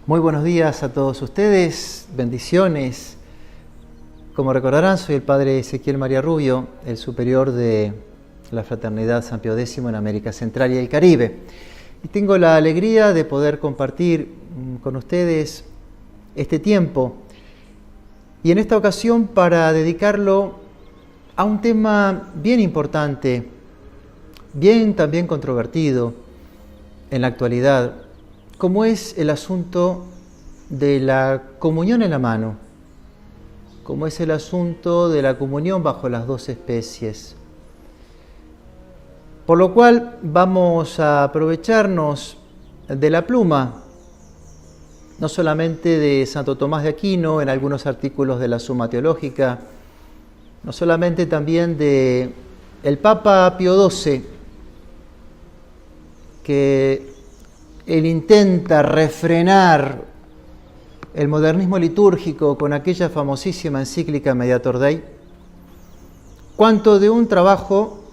Muy buenos días a todos ustedes, bendiciones. Como recordarán, soy el padre Ezequiel María Rubio, el superior de la Fraternidad San Pío X en América Central y el Caribe. Y tengo la alegría de poder compartir con ustedes este tiempo. Y en esta ocasión para dedicarlo a un tema bien importante, bien también controvertido en la actualidad, como es el asunto de la comunión en la mano, como es el asunto de la comunión bajo las dos especies. Por lo cual vamos a aprovecharnos de la pluma, no solamente de Santo Tomás de Aquino en algunos artículos de la Suma Teológica, no solamente también de el Papa Pío XII, que él intenta refrenar el modernismo litúrgico con aquella famosísima encíclica Mediator Dei, cuanto de un trabajo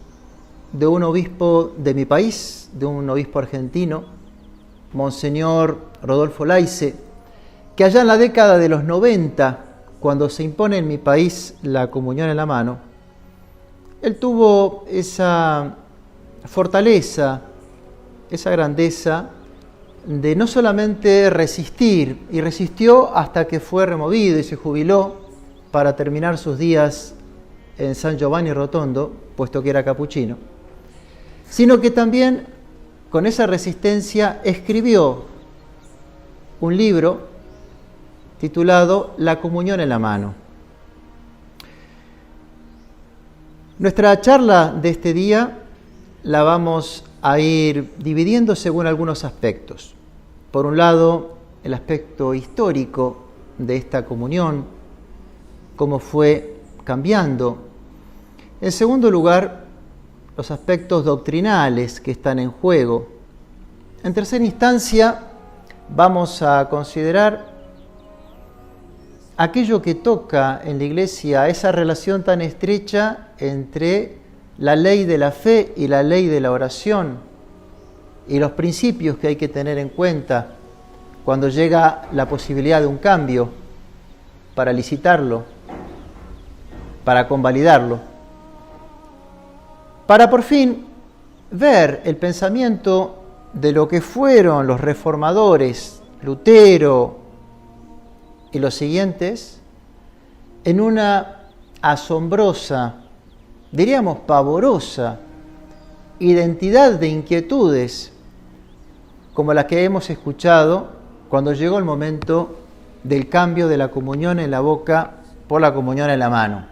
de un obispo de mi país, de un obispo argentino, Monseñor Rodolfo Laice, que allá en la década de los 90, cuando se impone en mi país la comunión en la mano, él tuvo esa fortaleza, esa grandeza de no solamente resistir, y resistió hasta que fue removido y se jubiló para terminar sus días en San Giovanni Rotondo, puesto que era capuchino, sino que también con esa resistencia escribió un libro titulado La comunión en la mano. Nuestra charla de este día la vamos a ir dividiendo según algunos aspectos. Por un lado, el aspecto histórico de esta comunión, cómo fue cambiando. En segundo lugar, los aspectos doctrinales que están en juego. En tercera instancia, vamos a considerar aquello que toca en la Iglesia, esa relación tan estrecha entre la ley de la fe y la ley de la oración, y los principios que hay que tener en cuenta cuando llega la posibilidad de un cambio, para licitarlo, para convalidarlo, para por fin ver el pensamiento de lo que fueron los reformadores, Lutero y los siguientes, en una asombrosa, diríamos pavorosa, identidad de inquietudes como la que hemos escuchado cuando llegó el momento del cambio de la comunión en la boca por la comunión en la mano.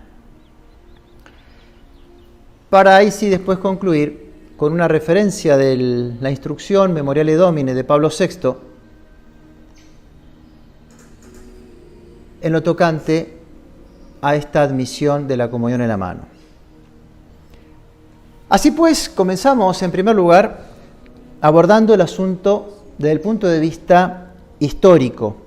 Para ahí sí después concluir con una referencia de la instrucción Memoriale Domini de Pablo VI en lo tocante a esta admisión de la comunión en la mano. Así pues, comenzamos en primer lugar abordando el asunto desde el punto de vista histórico,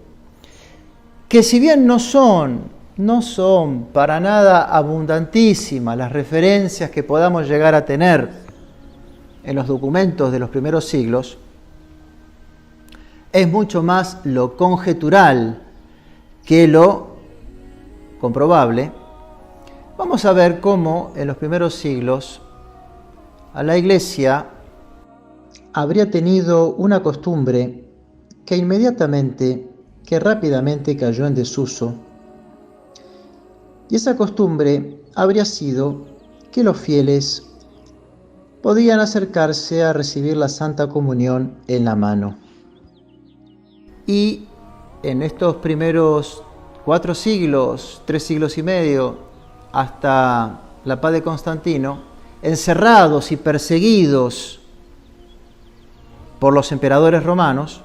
que si bien no son para nada abundantísimas las referencias que podamos llegar a tener en los documentos de los primeros siglos, es mucho más lo conjetural que lo comprobable. Vamos a ver cómo en los primeros siglos a la Iglesia habría tenido una costumbre que rápidamente cayó en desuso. Y esa costumbre habría sido que los fieles podían acercarse a recibir la Santa Comunión en la mano. Y en estos primeros 4 siglos, 3 siglos y medio, hasta la paz de Constantino, encerrados y perseguidos por los emperadores romanos,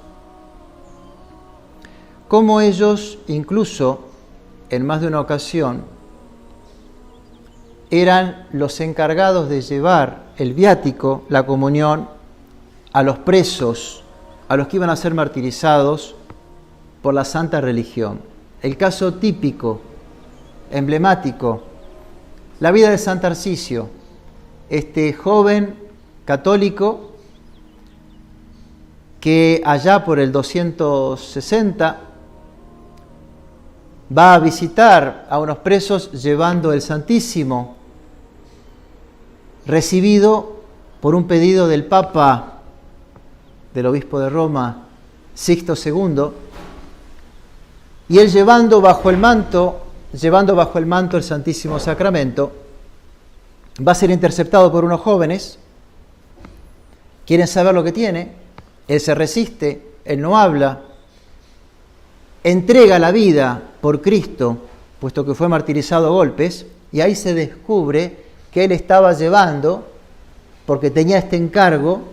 como ellos, incluso en más de una ocasión, eran los encargados de llevar el viático, la comunión, a los presos, a los que iban a ser martirizados por la santa religión. El caso típico, emblemático, la vida de San Tarcisio, este joven católico que allá por el 260 va a visitar a unos presos llevando el Santísimo, recibido por un pedido del Papa, del obispo de Roma, Sixto II, y él llevando bajo el manto el Santísimo Sacramento, va a ser interceptado por unos jóvenes, quieren saber lo que tiene, él se resiste, él no habla, entrega la vida por Cristo, puesto que fue martirizado a golpes, y ahí se descubre que él estaba llevando, porque tenía este encargo,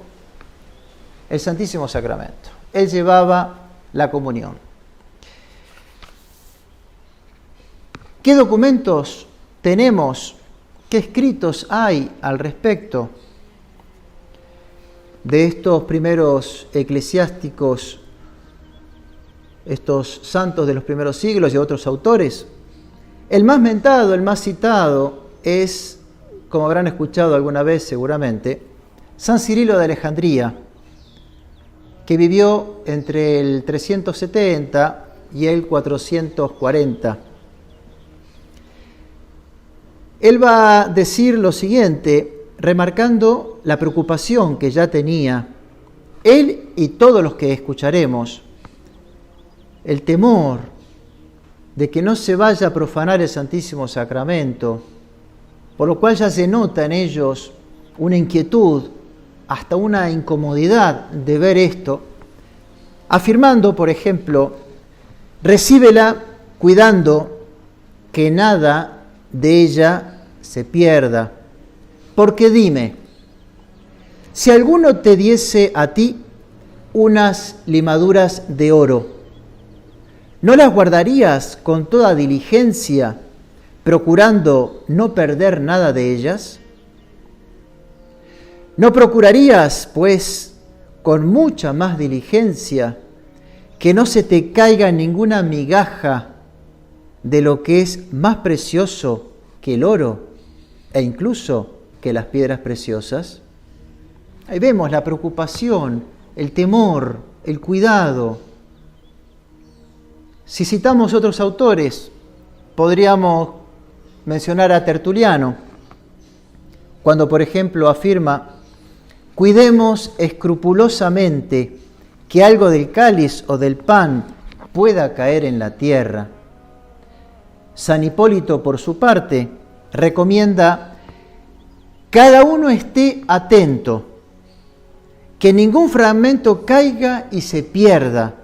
el Santísimo Sacramento. Él llevaba la comunión. ¿Qué documentos tenemos? ¿Qué escritos hay al respecto de estos primeros eclesiásticos, estos santos de los primeros siglos y otros autores? El más mentado, el más citado es, como habrán escuchado alguna vez seguramente, San Cirilo de Alejandría, que vivió entre el 370 y el 440. Él va a decir lo siguiente, remarcando la preocupación que ya tenía él y todos los que escucharemos, el temor de que no se vaya a profanar el Santísimo Sacramento, por lo cual ya se nota en ellos una inquietud, hasta una incomodidad de ver esto, afirmando, por ejemplo, recíbela cuidando que nada de ella se pierda, porque dime, si alguno te diese a ti unas limaduras de oro, ¿no las guardarías con toda diligencia, procurando no perder nada de ellas? ¿No procurarías, pues, con mucha más diligencia, que no se te caiga ninguna migaja de lo que es más precioso que el oro e incluso que las piedras preciosas? Ahí vemos la preocupación, el temor, el cuidado. Si citamos otros autores, podríamos mencionar a Tertuliano, cuando por ejemplo afirma: cuidemos escrupulosamente que algo del cáliz o del pan pueda caer en la tierra. San Hipólito, por su parte, recomienda: cada uno esté atento, que ningún fragmento caiga y se pierda,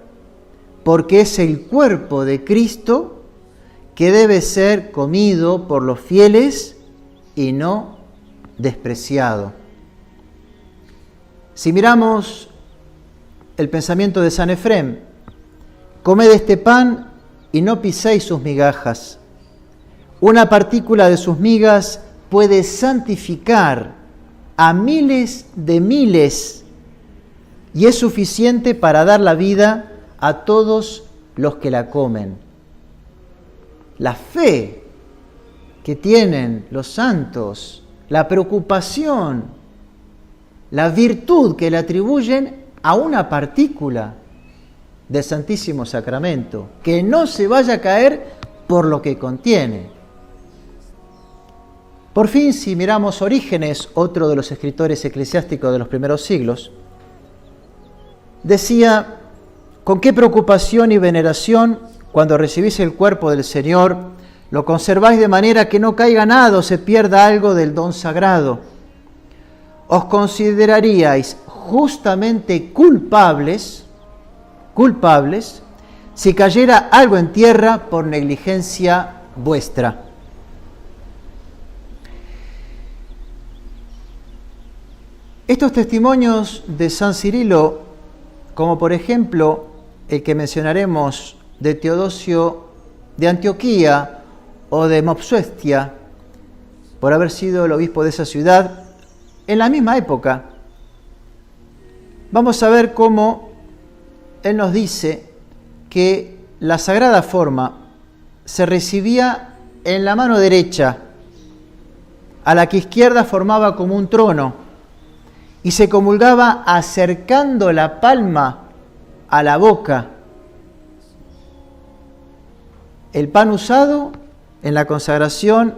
porque es el cuerpo de Cristo que debe ser comido por los fieles y no despreciado. Si miramos el pensamiento de San Efrem: comed este pan y no piséis sus migajas. Una partícula de sus migas puede santificar a miles de miles y es suficiente para dar la vida a todos los que la comen. La fe que tienen los santos, la preocupación, la virtud que le atribuyen a una partícula del Santísimo Sacramento, que no se vaya a caer por lo que contiene. Por fin, si miramos Orígenes, otro de los escritores eclesiásticos de los primeros siglos, decía: con qué preocupación y veneración, cuando recibís el cuerpo del Señor, lo conserváis de manera que no caiga nada o se pierda algo del don sagrado. Os consideraríais justamente culpables si cayera algo en tierra por negligencia vuestra. Estos testimonios de San Cirilo, como por ejemplo el que mencionaremos de Teodosio de Antioquía o de Mopsuestia, por haber sido el obispo de esa ciudad, en la misma época, vamos a ver cómo él nos dice que la Sagrada Forma se recibía en la mano derecha, a la que izquierda formaba como un trono, y se comulgaba acercando la palma a la boca. El pan usado en la consagración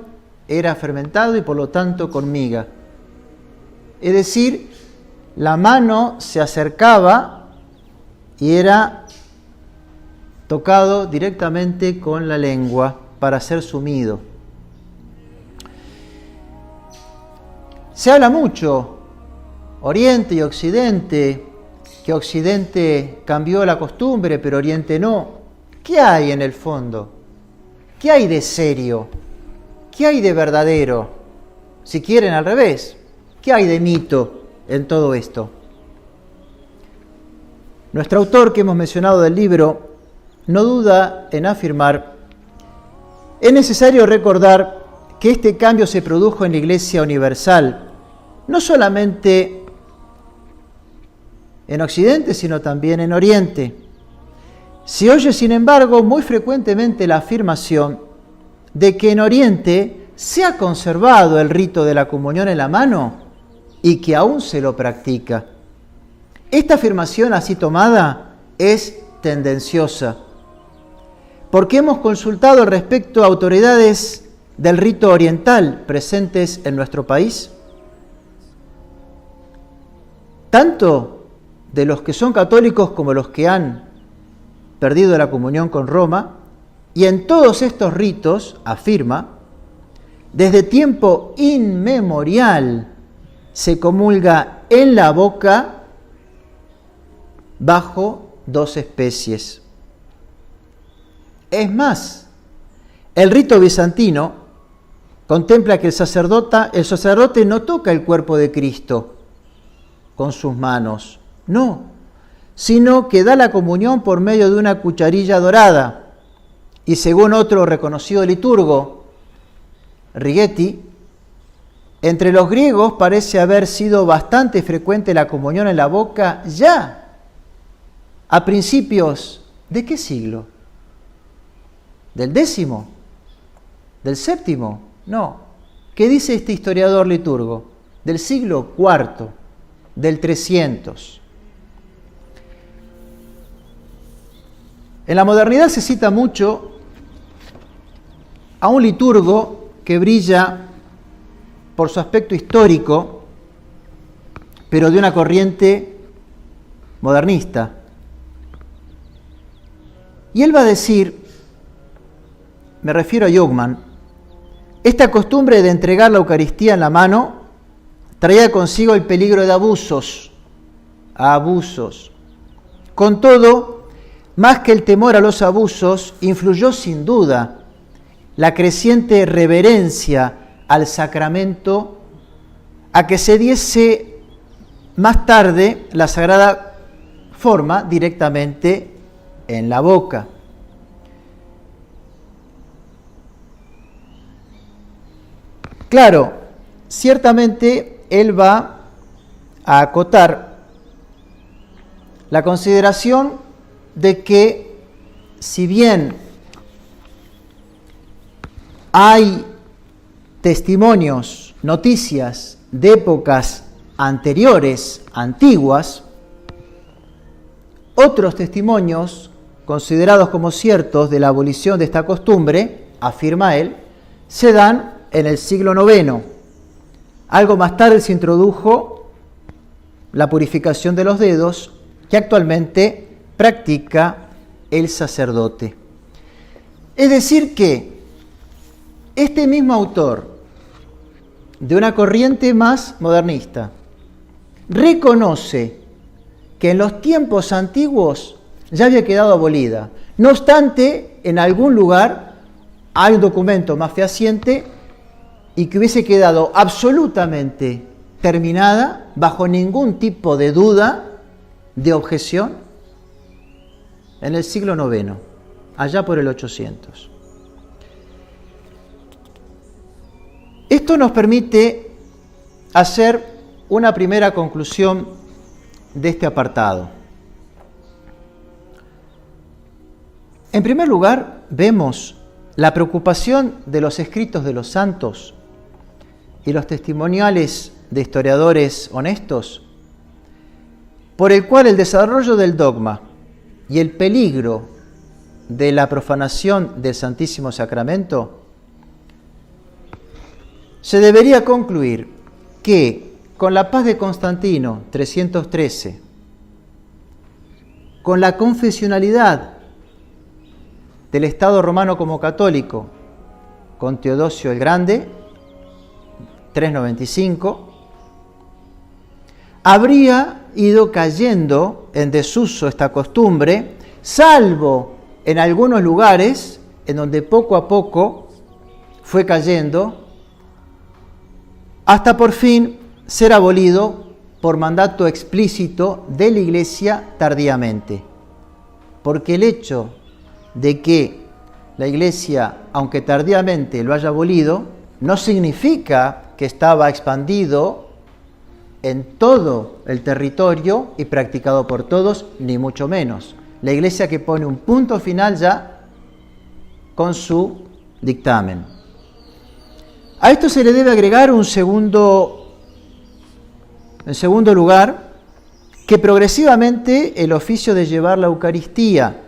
era fermentado y por lo tanto con miga. Es decir, la mano se acercaba y era tocado directamente con la lengua para ser sumido. Se habla mucho, Oriente y Occidente, que Occidente cambió la costumbre, pero Oriente no. ¿Qué hay en el fondo? ¿Qué hay de serio? ¿Qué hay de verdadero? Si quieren, al revés. ¿Qué hay de mito en todo esto? Nuestro autor que hemos mencionado del libro no duda en afirmar: es necesario recordar que este cambio se produjo en la Iglesia universal, no solamente en Occidente, sino también en Oriente. Se oye, sin embargo, muy frecuentemente la afirmación de que en Oriente se ha conservado el rito de la comunión en la mano y que aún se lo practica. Esta afirmación así tomada es tendenciosa, porque hemos consultado al respecto a autoridades del rito oriental presentes en nuestro país, tanto de los que son católicos como los que han perdido la comunión con Roma, y en todos estos ritos, afirma, desde tiempo inmemorial se comulga en la boca bajo 2 especies. Es más, el rito bizantino contempla que el sacerdote no toca el cuerpo de Cristo con sus manos, no, sino que da la comunión por medio de una cucharilla dorada. Y según otro reconocido liturgo, Righetti, entre los griegos parece haber sido bastante frecuente la comunión en la boca ya a principios ¿de qué siglo? ¿Del 10º? ¿Del 7º? No. ¿Qué dice este historiador liturgo? Del siglo IV, del 300. En la modernidad se cita mucho a un liturgo que brilla por su aspecto histórico, pero de una corriente modernista. Y él va a decir, me refiero a Jungmann, esta costumbre de entregar la Eucaristía en la mano traía consigo el peligro de abusos. Con todo, más que el temor a los abusos, influyó sin duda la creciente reverencia al sacramento a que se diese más tarde la Sagrada Forma directamente en la boca. Claro, ciertamente él va a acotar la consideración de que si bien hay testimonios, noticias de épocas anteriores, antiguas, otros testimonios considerados como ciertos de la abolición de esta costumbre, afirma él, se dan en el siglo IX. Algo más tarde se introdujo la purificación de los dedos, que actualmente practica el sacerdote. Es decir que este mismo autor, de una corriente más modernista, reconoce que en los tiempos antiguos ya había quedado abolida. No obstante, en algún lugar hay un documento más fehaciente y que hubiese quedado absolutamente terminada, bajo ningún tipo de duda, de objeción, en el siglo IX, allá por el 800. Esto nos permite hacer una primera conclusión de este apartado. En primer lugar, vemos la preocupación de los escritos de los santos y los testimoniales de historiadores honestos, por el cual el desarrollo del dogma y el peligro de la profanación del Santísimo Sacramento se debería concluir que con la paz de Constantino, 313, con la confesionalidad del Estado romano como católico, con Teodosio el Grande, 395, habría ido cayendo en desuso esta costumbre, salvo en algunos lugares en donde poco a poco fue cayendo, hasta por fin ser abolido por mandato explícito de la Iglesia tardíamente. Porque el hecho de que la Iglesia, aunque tardíamente lo haya abolido, no significa que estaba expandido en todo el territorio y practicado por todos, ni mucho menos. La Iglesia que pone un punto final ya con su dictamen. A esto se le debe agregar en segundo lugar, que progresivamente el oficio de llevar la Eucaristía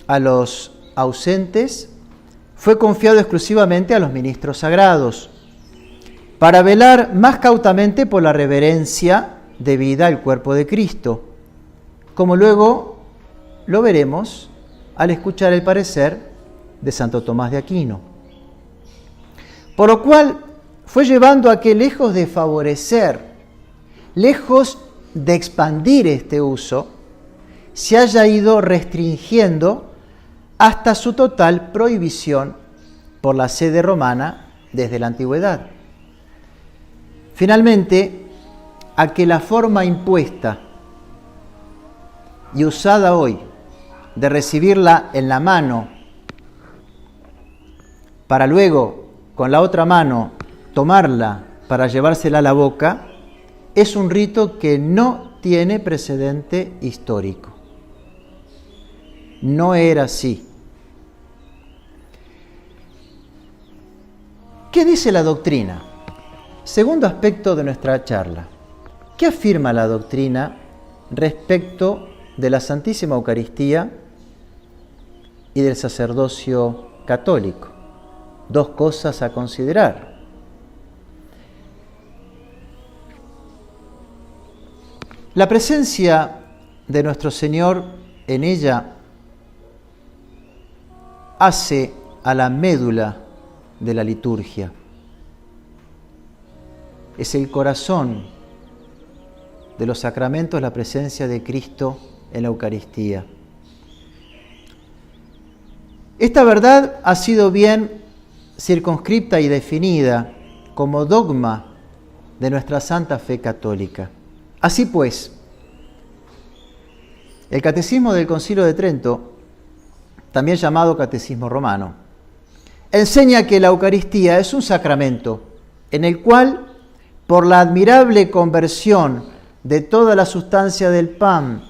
a los ausentes fue confiado exclusivamente a los ministros sagrados, para velar más cautamente por la reverencia debida al cuerpo de Cristo, como luego lo veremos al escuchar el parecer de Santo Tomás de Aquino. Por lo cual fue llevando a que, lejos de favorecer, lejos de expandir este uso, se haya ido restringiendo hasta su total prohibición por la sede romana desde la antigüedad. Finalmente, a que la forma impuesta y usada hoy de recibirla en la mano para luego con la otra mano tomarla para llevársela a la boca, es un rito que no tiene precedente histórico. No era así. ¿Qué dice la doctrina? Segundo aspecto de nuestra charla. ¿Qué afirma la doctrina respecto de la Santísima Eucaristía y del sacerdocio católico? Dos cosas a considerar. La presencia de nuestro Señor en ella hace a la médula de la liturgia. Es el corazón de los sacramentos, la presencia de Cristo en la Eucaristía. Esta verdad ha sido bien circunscripta y definida como dogma de nuestra santa fe católica. Así pues, el Catecismo del Concilio de Trento, también llamado Catecismo Romano, enseña que la Eucaristía es un sacramento en el cual, por la admirable conversión de toda la sustancia del pan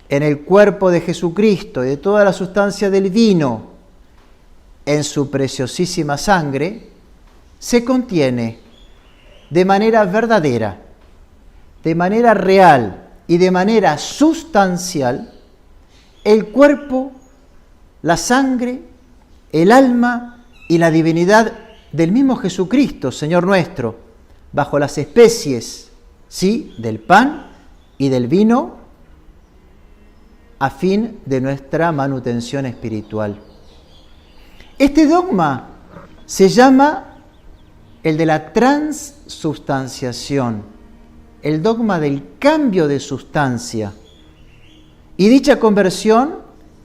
en el cuerpo de Jesucristo y de toda la sustancia del vino en su preciosísima sangre, se contiene de manera verdadera, de manera real y de manera sustancial el cuerpo, la sangre, el alma y la divinidad del mismo Jesucristo, Señor nuestro, bajo las especies, sí, del pan y del vino, a fin de nuestra manutención espiritual. Este dogma se llama el de la transubstanciación, el dogma del cambio de sustancia. Y dicha conversión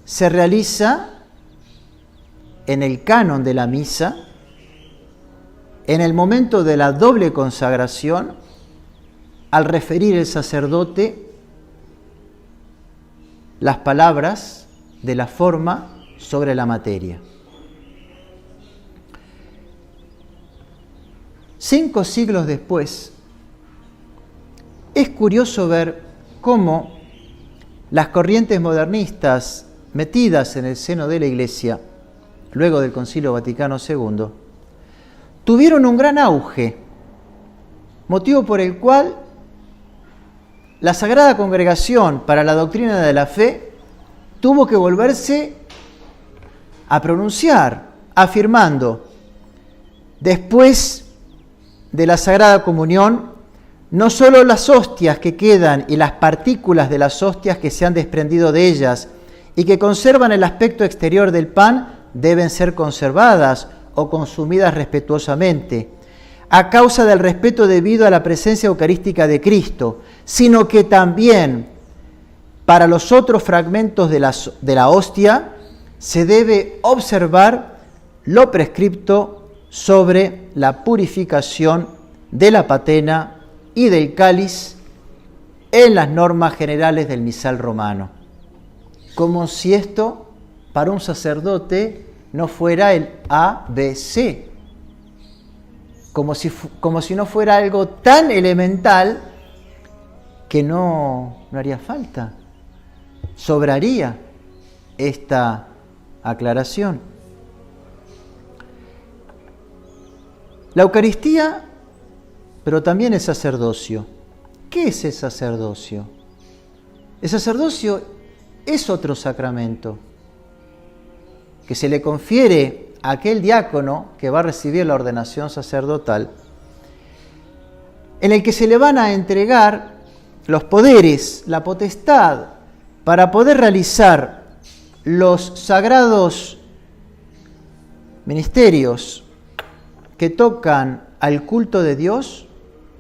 se realiza en el canon de la misa, en el momento de la doble consagración, al referir el sacerdote las palabras de la forma sobre la materia. 5 siglos después, es curioso ver cómo las corrientes modernistas metidas en el seno de la Iglesia, luego del Concilio Vaticano II, tuvieron un gran auge, motivo por el cual la Sagrada Congregación para la Doctrina de la Fe tuvo que volverse a pronunciar, afirmando, después de la Sagrada Comunión, no solo las hostias que quedan y las partículas de las hostias que se han desprendido de ellas y que conservan el aspecto exterior del pan deben ser conservadas o consumidas respetuosamente, a causa del respeto debido a la presencia eucarística de Cristo, sino que también para los otros fragmentos de la hostia se debe observar lo prescripto sobre la purificación de la patena y del cáliz en las normas generales del misal romano. Como si esto, para un sacerdote, no fuera el ABC, como si no fuera algo tan elemental que no haría falta, sobraría esta aclaración. La Eucaristía, pero también el sacerdocio. ¿Qué es el sacerdocio? El sacerdocio es otro sacramento que se le confiere a aquel diácono que va a recibir la ordenación sacerdotal, en el que se le van a entregar los poderes, la potestad, para poder realizar los sagrados ministerios que tocan al culto de Dios,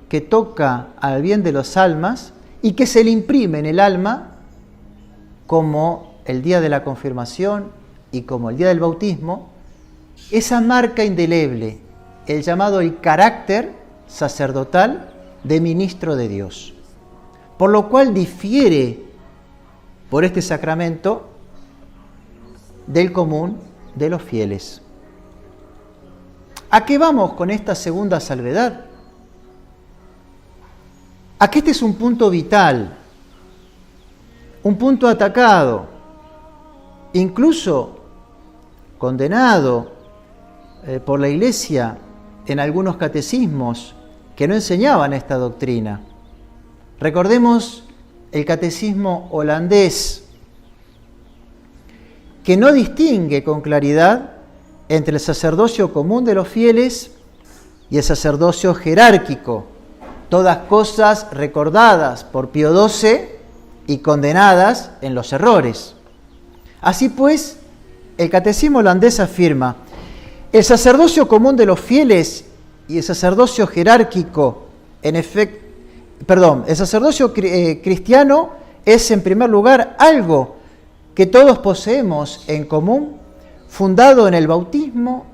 que toca al bien de las almas y que se le imprime en el alma, como el día de la confirmación y como el día del bautismo, esa marca indeleble, el llamado el carácter sacerdotal de ministro de Dios. Por lo cual difiere por este sacramento del común de los fieles. ¿A qué vamos con esta segunda salvedad? A que este es un punto vital, un punto atacado, incluso condenado por la Iglesia en algunos catecismos que no enseñaban esta doctrina. Recordemos el catecismo holandés, que no distingue con claridad entre el sacerdocio común de los fieles y el sacerdocio jerárquico, todas cosas recordadas por Pío XII y condenadas en los errores. Así pues, el catecismo holandés afirma: el sacerdocio común de los fieles y el sacerdocio jerárquico, el sacerdocio cristiano es en primer lugar algo que todos poseemos en común, fundado en el bautismo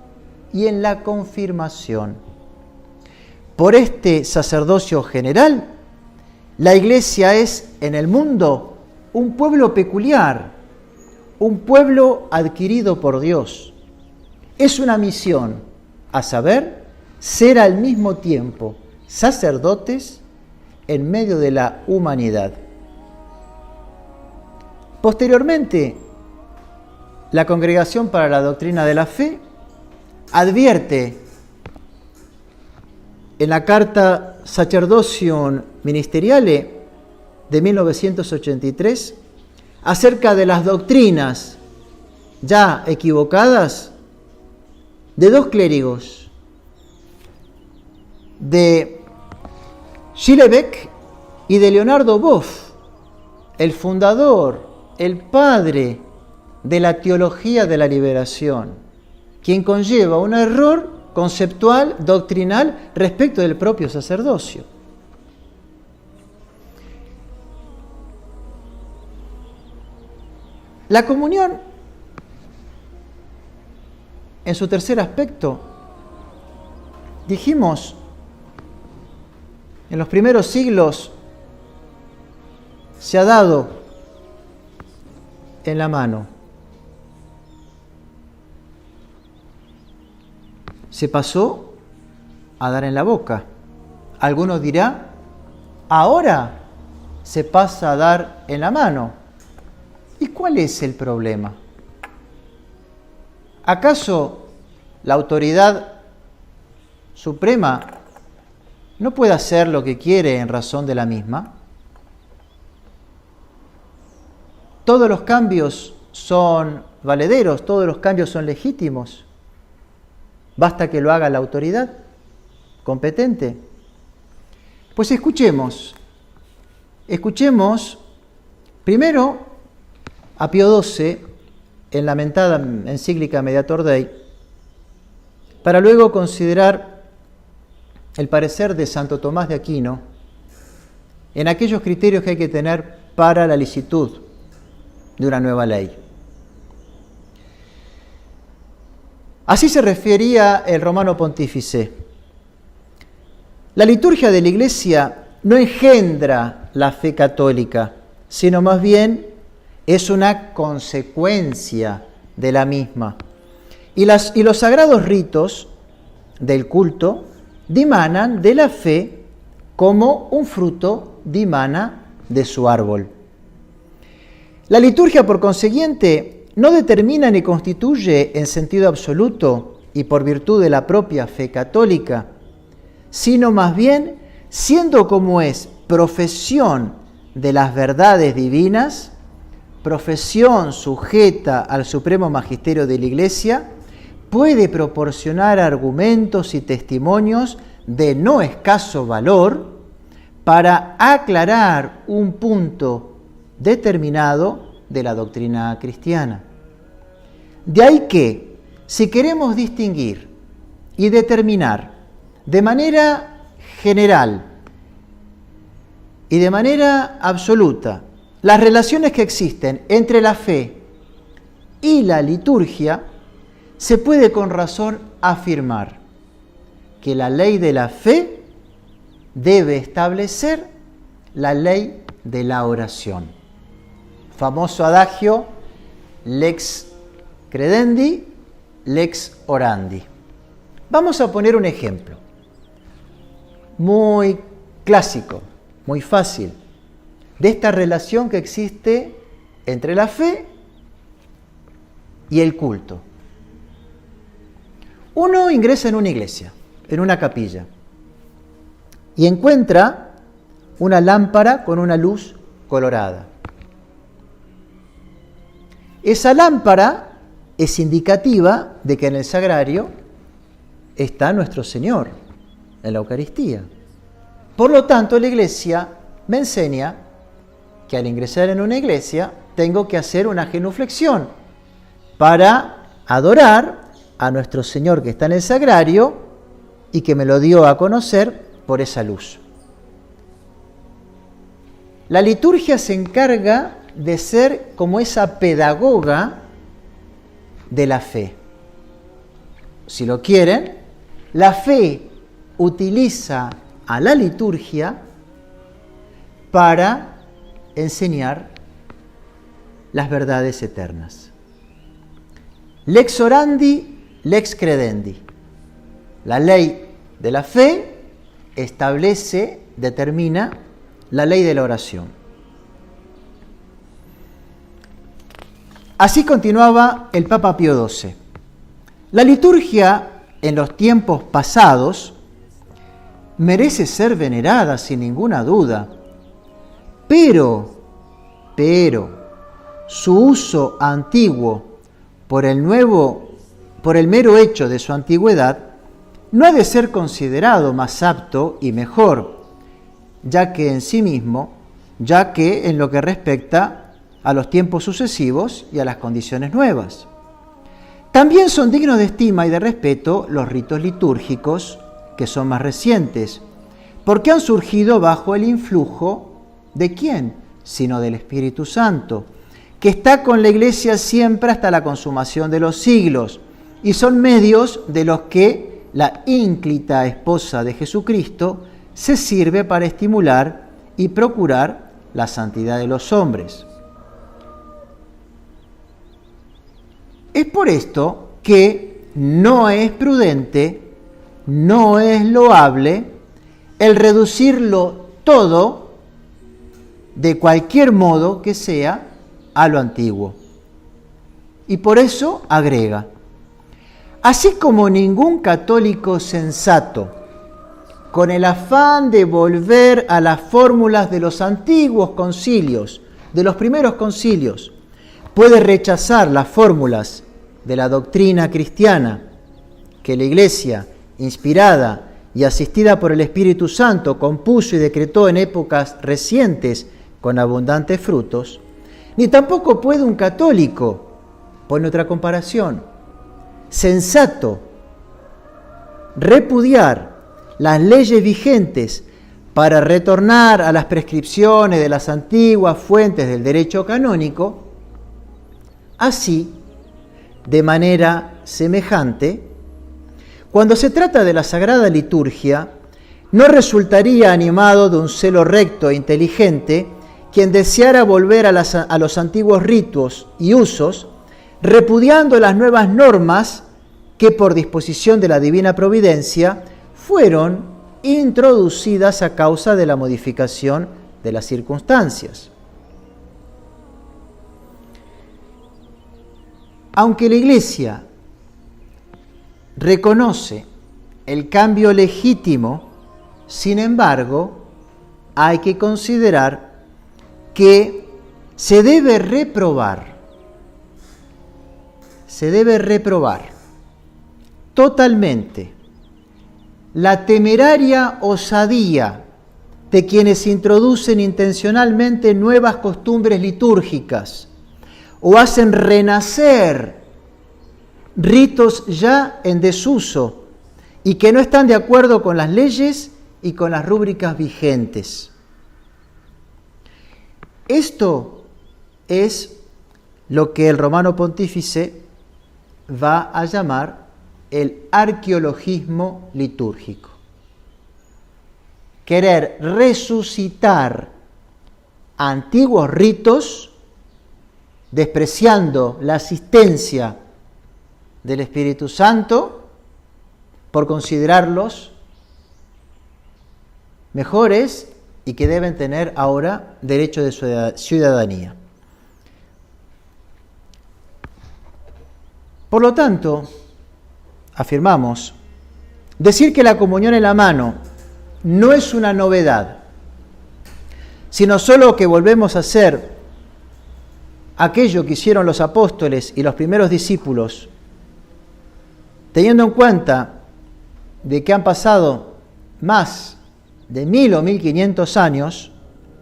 y en la confirmación. Por este sacerdocio general, la Iglesia es en el mundo un pueblo peculiar, un pueblo adquirido por Dios. Es una misión, a saber, ser al mismo tiempo sacerdotes en medio de la humanidad. Posteriormente, la Congregación para la Doctrina de la Fe advierte en la carta Sacerdotio Ministeriale de 1983 acerca de las doctrinas ya equivocadas de dos clérigos, de Schillebeeck y de Leonardo Boff, el fundador, el padre de la teología de la liberación, quien conlleva un error conceptual, doctrinal, respecto del propio sacerdocio. La comunión, en su tercer aspecto, dijimos, en los primeros siglos se ha dado en la mano. Se pasó a dar en la boca. Algunos dirán, ahora se pasa a dar en la mano. ¿Y cuál es el problema? ¿Acaso la autoridad suprema no puede hacer lo que quiere en razón de la misma? Todos los cambios son valederos, todos los cambios son legítimos. Basta que lo haga la autoridad competente. Pues escuchemos primero a Pío XII en la mentada encíclica Mediator Dei, para luego considerar el parecer de Santo Tomás de Aquino en aquellos criterios que hay que tener para la licitud de una nueva ley. Así se refería el Romano Pontífice: la liturgia de la Iglesia no engendra la fe católica, sino más bien es una consecuencia de la misma. Y los sagrados ritos del culto dimanan de la fe como un fruto dimana de su árbol. La liturgia, por consiguiente, no determina ni constituye en sentido absoluto y por virtud de la propia fe católica, sino más bien, siendo como es profesión de las verdades divinas, profesión sujeta al supremo magisterio de la Iglesia, puede proporcionar argumentos y testimonios de no escaso valor para aclarar un punto determinado de la doctrina cristiana. De ahí que, si queremos distinguir y determinar de manera general y de manera absoluta las relaciones que existen entre la fe y la liturgia, se puede con razón afirmar que la ley de la fe debe establecer la ley de la oración. Famoso adagio, lex credendi, lex orandi. Vamos a poner un ejemplo muy clásico, muy fácil, de esta relación que existe entre la fe y el culto. Uno ingresa en una iglesia, en una capilla, y encuentra una lámpara con una luz colorada. Esa lámpara es indicativa de que en el sagrario está nuestro Señor, en la Eucaristía. Por lo tanto, la Iglesia me enseña que al ingresar en una iglesia tengo que hacer una genuflexión para adorar a nuestro Señor que está en el sagrario y que me lo dio a conocer por esa luz. La liturgia se encarga de ser como esa pedagoga de la fe. Si lo quieren, la fe utiliza a la liturgia para enseñar las verdades eternas. Lex orandi, lex credendi. La ley de la fe establece, determina la ley de la oración. Así continuaba el Papa Pío XII. La liturgia en los tiempos pasados merece ser venerada sin ninguna duda, pero su uso antiguo por el mero hecho de su antigüedad no ha de ser considerado más apto y mejor, ya que en lo que respecta a los tiempos sucesivos y a las condiciones nuevas. También son dignos de estima y de respeto los ritos litúrgicos que son más recientes, porque han surgido bajo el influjo ¿de quién? Sino del Espíritu Santo, que está con la Iglesia siempre hasta la consumación de los siglos, y son medios de los que la ínclita esposa de Jesucristo se sirve para estimular y procurar la santidad de los hombres. Es por esto que no es prudente, no es loable el reducirlo todo, de cualquier modo que sea, a lo antiguo. Y por eso agrega: así como ningún católico sensato, con el afán de volver a las fórmulas de los antiguos concilios, de los primeros concilios, puede rechazar las fórmulas de la doctrina cristiana que la Iglesia, inspirada y asistida por el Espíritu Santo, compuso y decretó en épocas recientes con abundantes frutos, ni tampoco puede un católico, pone otra comparación, sensato, repudiar las leyes vigentes para retornar a las prescripciones de las antiguas fuentes del derecho canónico. Así, de manera semejante, cuando se trata de la Sagrada Liturgia, no resultaría animado de un celo recto e inteligente quien deseara volver a los antiguos ritos y usos, repudiando las nuevas normas que por disposición de la divina providencia fueron introducidas a causa de la modificación de las circunstancias. Aunque la Iglesia reconoce el cambio legítimo, sin embargo, hay que considerar que se debe reprobar totalmente la temeraria osadía de quienes introducen intencionalmente nuevas costumbres litúrgicas o hacen renacer ritos ya en desuso y que no están de acuerdo con las leyes y con las rúbricas vigentes. Esto es lo que el Romano Pontífice va a llamar el arqueologismo litúrgico. Querer resucitar antiguos ritos, despreciando la asistencia del Espíritu Santo por considerarlos mejores y que deben tener ahora derecho de ciudadanía. Por lo tanto, afirmamos, decir que la comunión en la mano no es una novedad, sino solo que volvemos a hacer aquello que hicieron los apóstoles y los primeros discípulos, teniendo en cuenta de que han pasado más de 1000 o 1500 años,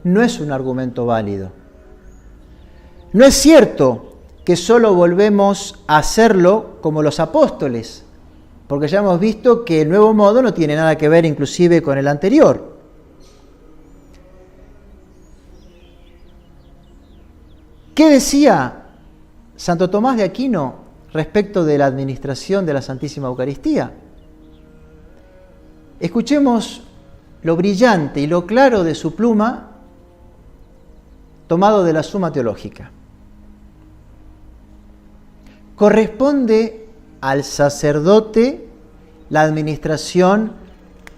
no es un argumento válido. No es cierto que solo volvemos a hacerlo como los apóstoles, porque ya hemos visto que el nuevo modo no tiene nada que ver inclusive con el anterior. ¿Qué decía Santo Tomás de Aquino respecto de la administración de la Santísima Eucaristía? Escuchemos lo brillante y lo claro de su pluma, tomado de la Suma Teológica. Corresponde al sacerdote la administración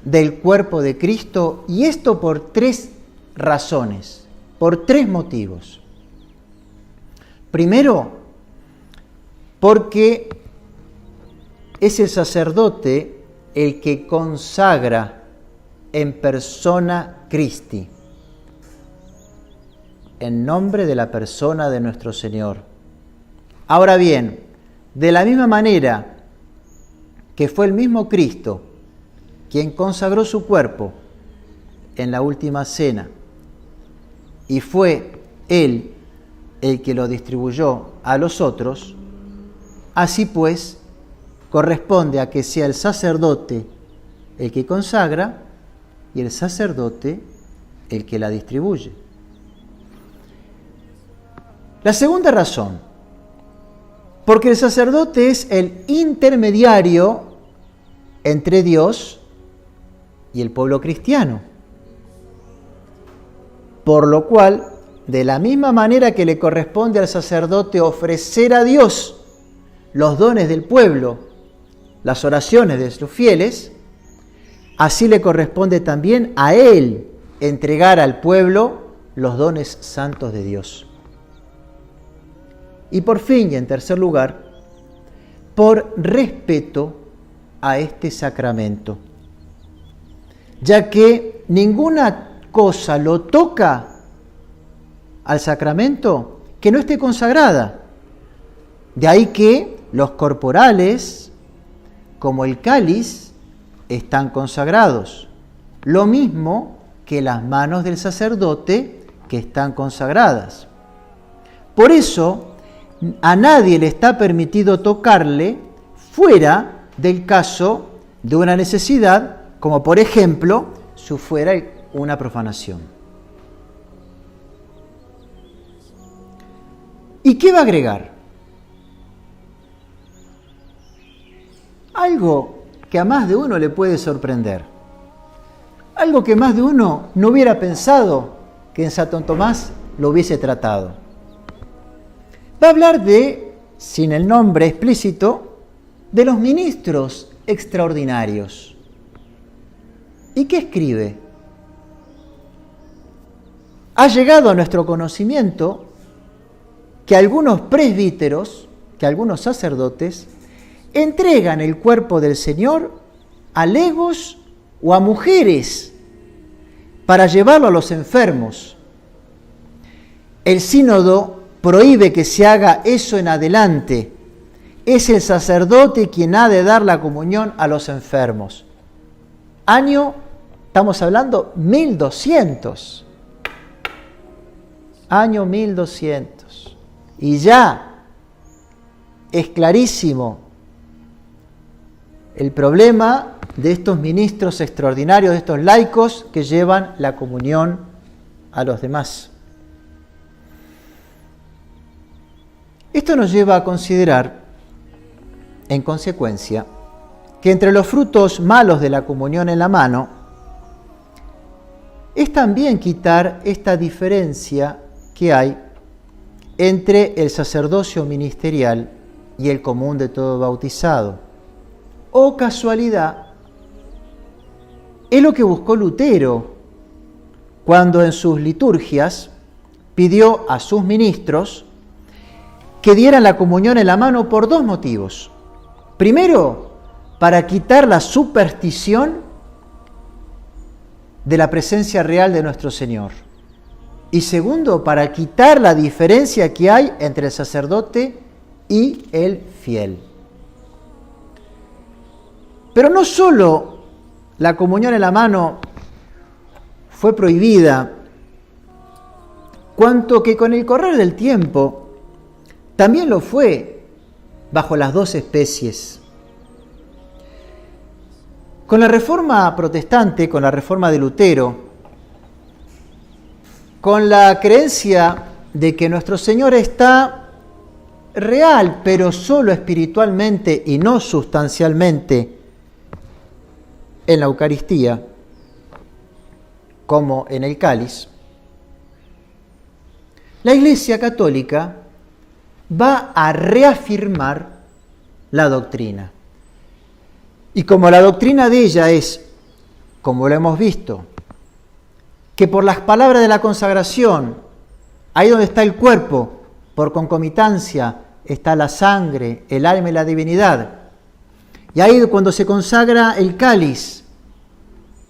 del cuerpo de Cristo, y esto por 3 razones, por 3 motivos. Primero, porque es el sacerdote el que consagra en persona Christi, en nombre de la persona de nuestro Señor. Ahora bien, de la misma manera que fue el mismo Cristo quien consagró su cuerpo en la última cena, y fue Él el que lo distribuyó a los otros, así pues, corresponde a que sea el sacerdote el que consagra y el sacerdote el que la distribuye. La segunda razón, porque el sacerdote es el intermediario entre Dios y el pueblo cristiano. Por lo cual, de la misma manera que le corresponde al sacerdote ofrecer a Dios los dones del pueblo, las oraciones de los fieles, así le corresponde también a él entregar al pueblo los dones santos de Dios. Y por fin, y en tercer lugar, por respeto a este sacramento, ya que ninguna cosa lo toca al sacramento que no esté consagrada. De ahí que los corporales, como el cáliz, están consagrados. Lo mismo que las manos del sacerdote, que están consagradas. Por eso, a nadie le está permitido tocarle fuera del caso de una necesidad, como por ejemplo, si fuera una profanación. ¿Y qué va a agregar? Algo que a más de uno le puede sorprender. Algo que más de uno no hubiera pensado que en Santo Tomás lo hubiese tratado. Va a hablar de, sin el nombre explícito, de los ministros extraordinarios. ¿Y qué escribe? Ha llegado a nuestro conocimiento que algunos presbíteros, que algunos sacerdotes, entregan el cuerpo del Señor a legos o a mujeres para llevarlo a los enfermos. El sínodo prohíbe que se haga eso en adelante. Es el sacerdote quien ha de dar la comunión a los enfermos. Año, estamos hablando, 1200. Año 1200. Y ya es clarísimo el problema de estos ministros extraordinarios, de estos laicos que llevan la comunión a los demás. Esto nos lleva a considerar, en consecuencia, que entre los frutos malos de la comunión en la mano es también quitar esta diferencia que hay entre el sacerdocio ministerial y el común de todo bautizado. O casualidad, es lo que buscó Lutero cuando en sus liturgias pidió a sus ministros que dieran la comunión en la mano por dos motivos. Primero, para quitar la superstición de la presencia real de nuestro Señor. Y segundo, para quitar la diferencia que hay entre el sacerdote y el fiel. Pero no solo la comunión en la mano fue prohibida, cuanto que con el correr del tiempo también lo fue bajo las dos especies. Con la Reforma protestante, con la Reforma de Lutero, con la creencia de que nuestro Señor está real, pero solo espiritualmente y no sustancialmente en la Eucaristía, como en el cáliz, la Iglesia Católica va a reafirmar la doctrina. Y como la doctrina de ella es, como lo hemos visto, que por las palabras de la consagración, ahí donde está el cuerpo, por concomitancia, está la sangre, el alma y la divinidad. Y ahí cuando se consagra el cáliz,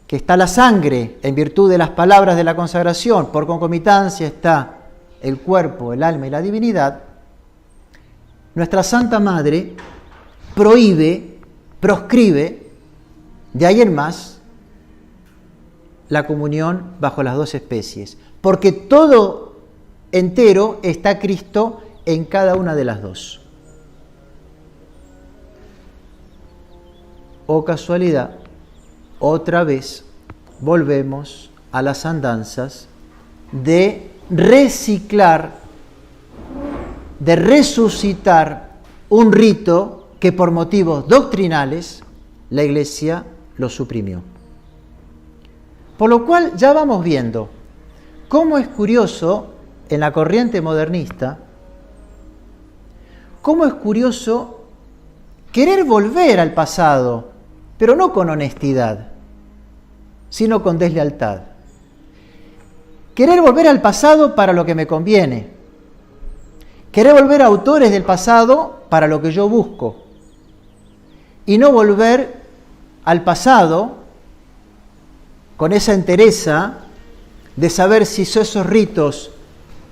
que está la sangre, en virtud de las palabras de la consagración, por concomitancia está el cuerpo, el alma y la divinidad, nuestra Santa Madre proscribe, de ahí en más, la comunión bajo las dos especies, porque todo entero está Cristo en cada una de las dos. Oh casualidad, otra vez volvemos a las andanzas de reciclar de resucitar un rito que por motivos doctrinales la Iglesia lo suprimió. Por lo cual ya vamos viendo cómo es curioso en la corriente modernista, cómo es curioso querer volver al pasado, pero no con honestidad, sino con deslealtad. Querer volver al pasado para lo que me conviene. Querer volver a autores del pasado para lo que yo busco. Y no volver al pasado con esa entereza de saber si esos ritos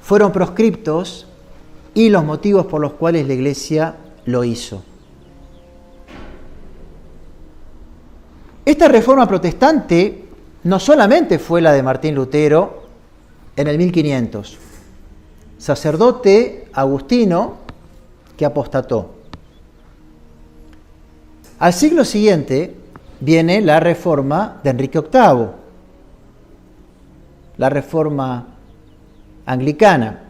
fueron proscriptos y los motivos por los cuales la Iglesia lo hizo. Esta reforma protestante no solamente fue la de Martín Lutero en el 1500, sacerdote agustino que apostató. Al siglo siguiente viene la reforma de Enrique VIII, la reforma anglicana.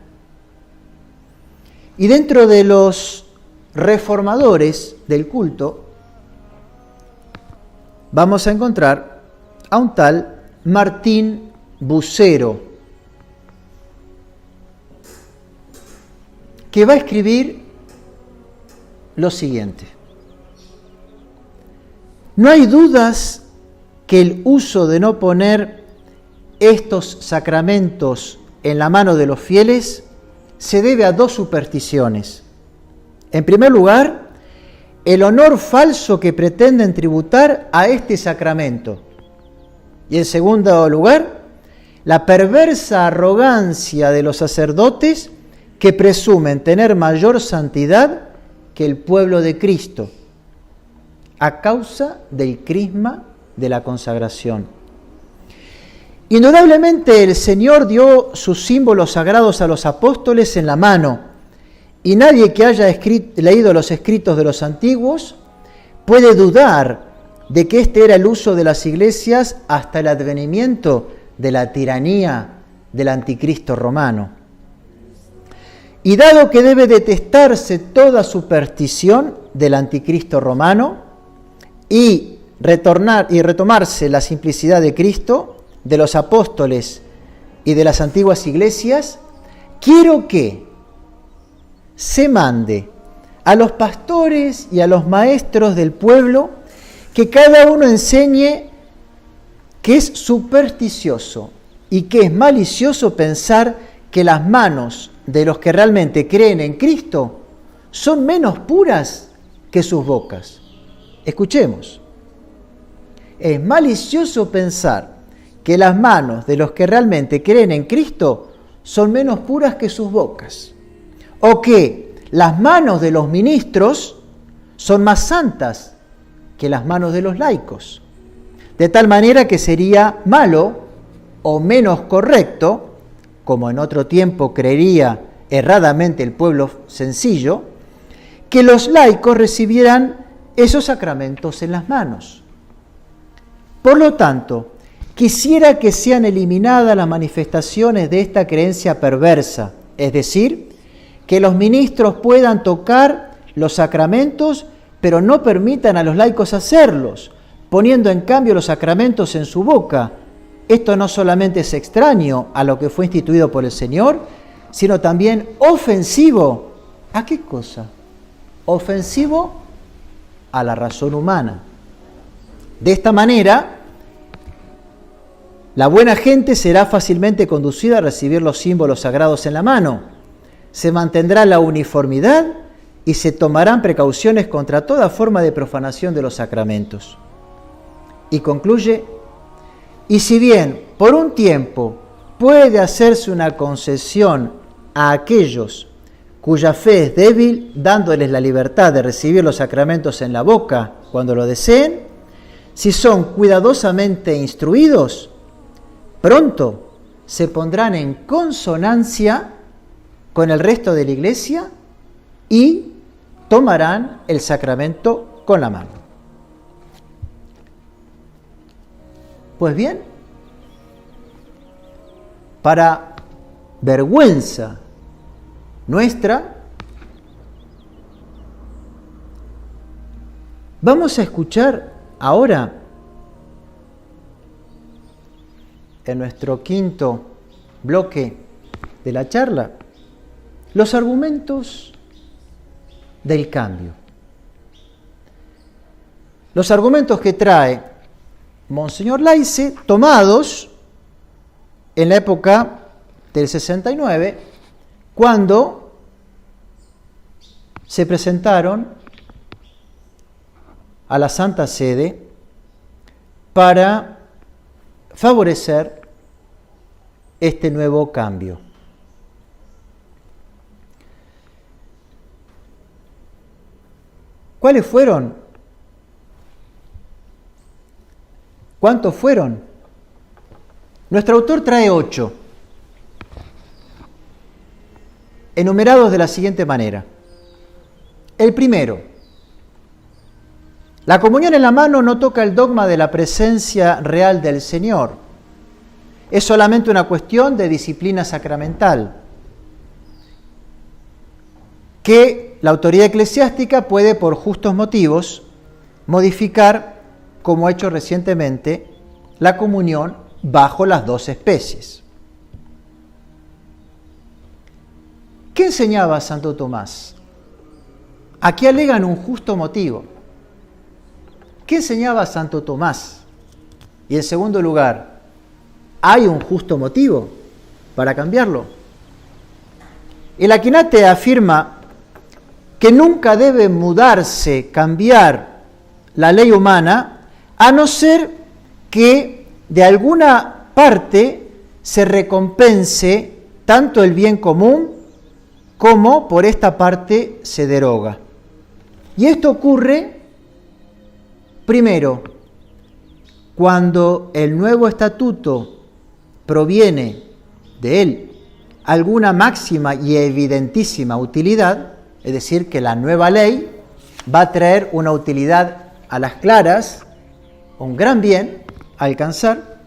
Y dentro de los reformadores del culto vamos a encontrar a un tal Martín Bucero, que va a escribir lo siguiente: no hay dudas que el uso de no poner estos sacramentos en la mano de los fieles se debe a dos supersticiones. En primer lugar, el honor falso que pretenden tributar a este sacramento. Y en segundo lugar, la perversa arrogancia de los sacerdotes que presumen tener mayor santidad que el pueblo de Cristo, a causa del crisma de la consagración. Indudablemente el Señor dio sus símbolos sagrados a los apóstoles en la mano, y nadie que haya leído los escritos de los antiguos puede dudar de que este era el uso de las iglesias hasta el advenimiento de la tiranía del anticristo romano. Y dado que debe detestarse toda superstición del anticristo romano y retomarse la simplicidad de Cristo, de los apóstoles y de las antiguas iglesias, quiero que se mande a los pastores y a los maestros del pueblo que cada uno enseñe que es supersticioso y que es malicioso pensar que las manos de los que realmente creen en Cristo son menos puras que sus bocas. Escuchemos. Es malicioso pensar que las manos de los que realmente creen en Cristo son menos puras que sus bocas, o que las manos de los ministros son más santas que las manos de los laicos, de tal manera que sería malo o menos correcto, como en otro tiempo creería erradamente el pueblo sencillo, que los laicos recibieran esos sacramentos en las manos. Por lo tanto, quisiera que sean eliminadas las manifestaciones de esta creencia perversa, es decir, que los ministros puedan tocar los sacramentos, pero no permitan a los laicos hacerlos, poniendo en cambio los sacramentos en su boca. Esto no solamente es extraño a lo que fue instituido por el Señor, sino también ofensivo. ¿A qué cosa? Ofensivo a la razón humana. De esta manera, la buena gente será fácilmente conducida a recibir los símbolos sagrados en la mano. Se mantendrá la uniformidad y se tomarán precauciones contra toda forma de profanación de los sacramentos. Y concluye: y si bien por un tiempo puede hacerse una concesión a aquellos cuya fe es débil, dándoles la libertad de recibir los sacramentos en la boca cuando lo deseen, si son cuidadosamente instruidos, pronto se pondrán en consonancia con el resto de la Iglesia y tomarán el sacramento con la mano. Pues bien, para vergüenza nuestra, Vamos a escuchar ahora, en nuestro quinto bloque de la charla, los argumentos del cambio. Los argumentos que trae Monseñor Laice, tomados en la época del 69, cuando se presentaron a la Santa Sede para favorecer este nuevo cambio. ¿Cuáles fueron? ¿Cuántos fueron? Nuestro autor trae 8, enumerados de la siguiente manera. El primero: la comunión en la mano no toca el dogma de la presencia real del Señor. Es solamente una cuestión de disciplina sacramental que la autoridad eclesiástica puede, por justos motivos, modificar, como ha hecho recientemente, la comunión bajo las 2 especies. ¿Qué enseñaba Santo Tomás? Aquí alegan un justo motivo. ¿Qué enseñaba Santo Tomás? Y en segundo lugar, ¿hay un justo motivo para cambiarlo? El Aquinate afirma que nunca debe mudarse, cambiar la ley humana, a no ser que de alguna parte se recompense tanto el bien común como por esta parte se deroga. Y esto ocurre, primero, cuando el nuevo estatuto proviene de él alguna máxima y evidentísima utilidad, es decir, que la nueva ley va a traer una utilidad a las claras, un gran bien a alcanzar.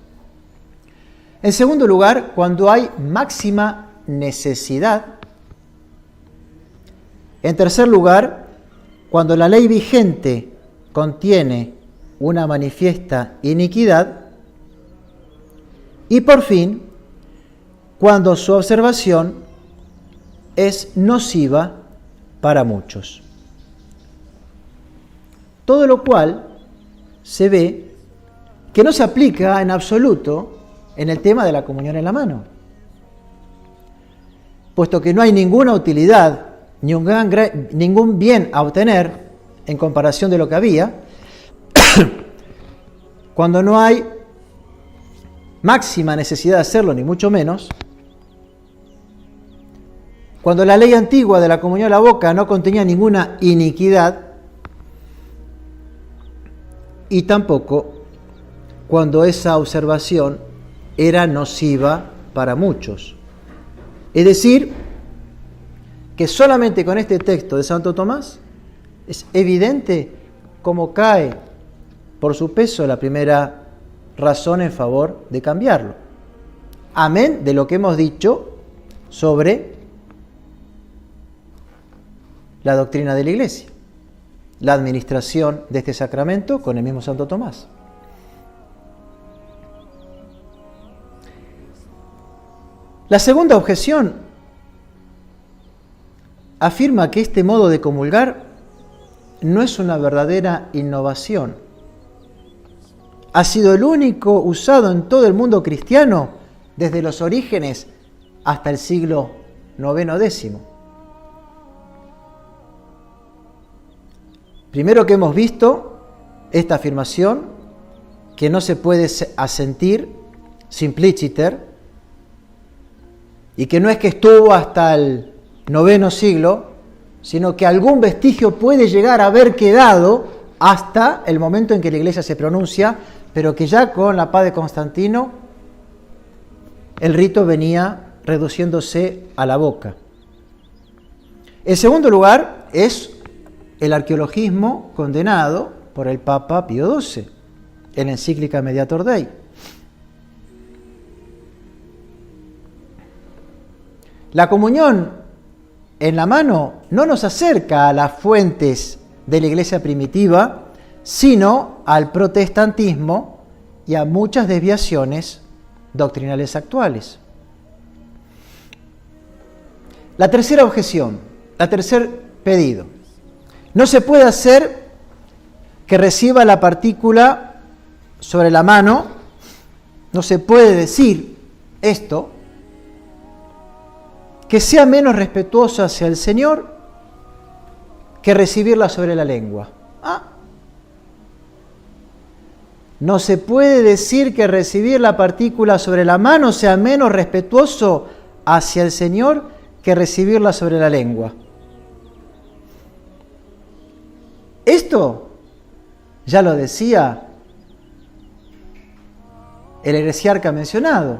En segundo lugar, cuando hay máxima necesidad. En tercer lugar, cuando la ley vigente contiene una manifiesta iniquidad. Y por fin, cuando su observación es nociva para muchos. Todo lo cual se ve que no se aplica en absoluto en el tema de la comunión en la mano, puesto que no hay ninguna utilidad, ningún bien a obtener en comparación de lo que había, cuando no hay máxima necesidad de hacerlo, ni mucho menos, cuando la ley antigua de la comunión a la boca no contenía ninguna iniquidad, y tampoco cuando esa observación era nociva para muchos. Es decir, que solamente con este texto de Santo Tomás es evidente cómo cae por su peso la primera razón en favor de cambiarlo. Amén de lo que hemos dicho sobre la doctrina de la Iglesia, la administración de este sacramento con el mismo Santo Tomás. La segunda objeción afirma que este modo de comulgar no es una verdadera innovación. Ha sido el único usado en todo el mundo cristiano desde los orígenes hasta el siglo IX-X. Primero que hemos visto esta afirmación, que no se puede asentir simpliciter, y que no es que estuvo hasta el IX siglo, sino que algún vestigio puede llegar a haber quedado hasta el momento en que la Iglesia se pronuncia, pero que ya con la paz de Constantino el rito venía reduciéndose a la boca. En segundo lugar, es el arqueologismo condenado por el Papa Pío XII en la encíclica Mediator Dei. La comunión en la mano no nos acerca a las fuentes de la Iglesia primitiva, sino al protestantismo y a muchas desviaciones doctrinales actuales. La tercera objeción, la tercer pedido. No se puede hacer que reciba la partícula sobre la mano, no se puede decir esto, que sea menos respetuoso hacia el Señor que recibirla sobre la lengua. No se puede decir que recibir la partícula sobre la mano sea menos respetuoso hacia el Señor que recibirla sobre la lengua. Esto ya lo decía el heresiarca mencionado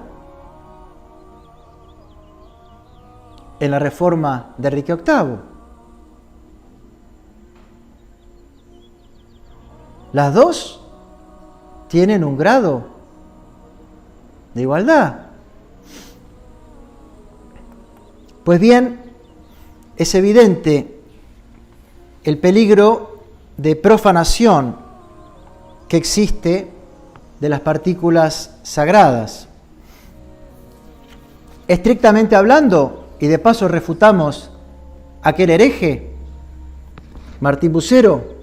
en la reforma de Enrique VIII. Las dos tienen un grado de igualdad. Pues bien, es evidente el peligro de profanación que existe de las partículas sagradas. Estrictamente hablando, y de paso refutamos aquel hereje, Martín Bucero,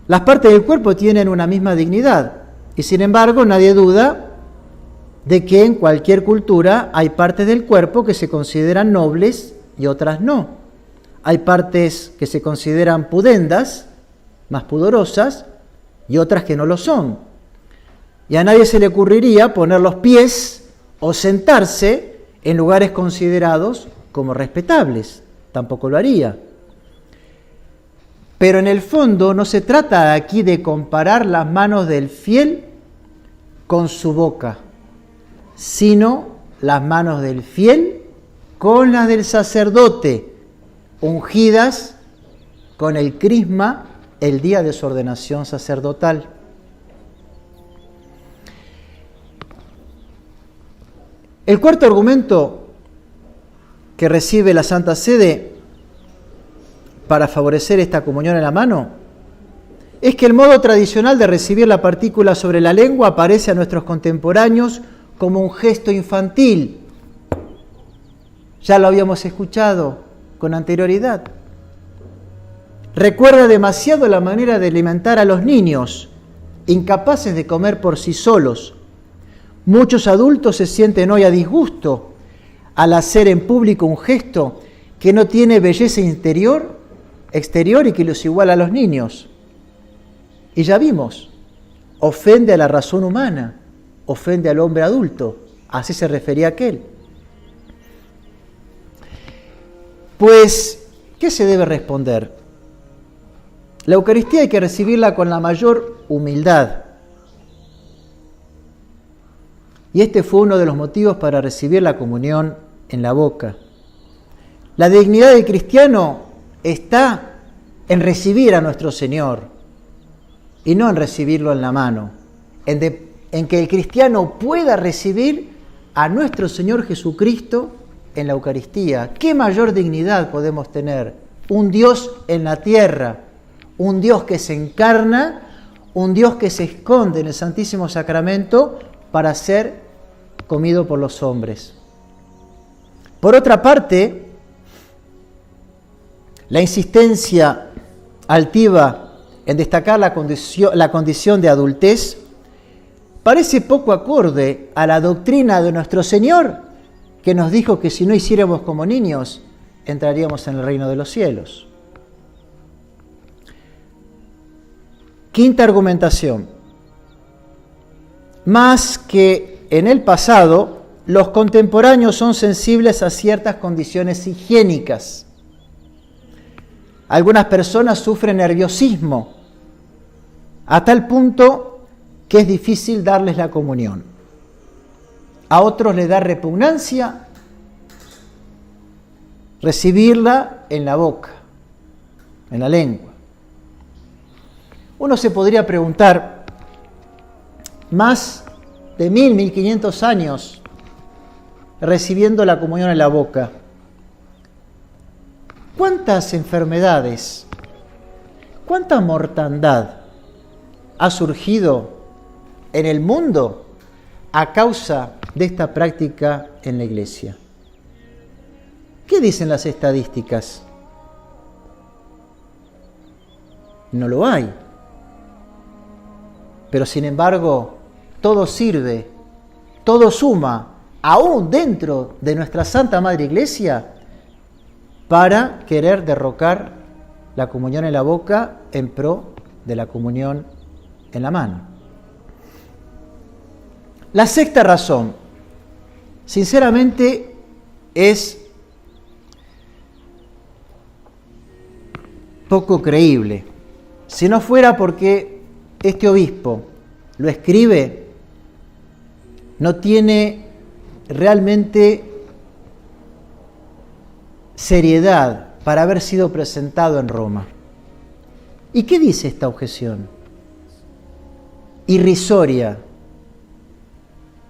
las partes del cuerpo tienen una misma dignidad y sin embargo nadie duda de que en cualquier cultura hay partes del cuerpo que se consideran nobles y otras no. Hay partes que se consideran pudendas, más pudorosas, y otras que no lo son. Y a nadie se le ocurriría poner los pies o sentarse en lugares considerados como respetables. Tampoco lo haría. Pero en el fondo no se trata aquí de comparar las manos del fiel con su boca, sino las manos del fiel con las del sacerdote, ungidas con el crisma el día de su ordenación sacerdotal. El cuarto argumento que recibe la Santa Sede para favorecer esta comunión en la mano es que el modo tradicional de recibir la partícula sobre la lengua aparece a nuestros contemporáneos como un gesto infantil. Ya lo habíamos escuchado con anterioridad. Recuerda demasiado la manera de alimentar a los niños, incapaces de comer por sí solos. Muchos adultos se sienten hoy a disgusto al hacer en público un gesto que no tiene belleza exterior y que los iguala a los niños. Y ya vimos, ofende a la razón humana, ofende al hombre adulto, así se refería aquel. Pues, ¿qué se debe responder? La Eucaristía hay que recibirla con la mayor humildad. Y este fue uno de los motivos para recibir la comunión en la boca. La dignidad del cristiano está en recibir a nuestro Señor y no en recibirlo en la mano, en que el cristiano pueda recibir a nuestro Señor Jesucristo en la Eucaristía. ¿Qué mayor dignidad podemos tener? Un Dios en la tierra, un Dios que se encarna, un Dios que se esconde en el Santísimo Sacramento para ser comido por los hombres. Por otra parte, la insistencia altiva en destacar la condición de adultez parece poco acorde a la doctrina de nuestro Señor, que nos dijo que si no hiciéramos como niños, entraríamos en el reino de los cielos. Quinta argumentación. Más que en el pasado, los contemporáneos son sensibles a ciertas condiciones higiénicas. Algunas personas sufren nerviosismo, a tal punto que es difícil darles la comunión. A otros les da repugnancia recibirla en la boca, en la lengua. Uno se podría preguntar, más de 1500 años recibiendo la comunión en la boca, ¿cuántas enfermedades, ¿cuánta mortandad ha surgido en el mundo a causa de esta práctica en la Iglesia? ¿Qué dicen las estadísticas? No lo hay. Pero sin embargo, todo sirve, todo suma, aún dentro de nuestra Santa Madre Iglesia, para querer derrocar la comunión en la boca en pro de la comunión en la mano. La sexta razón, sinceramente, es poco creíble. Si no fuera porque este obispo lo escribe, no tiene realmente seriedad para haber sido presentado en Roma. ¿Y qué dice esta objeción? Irrisoria.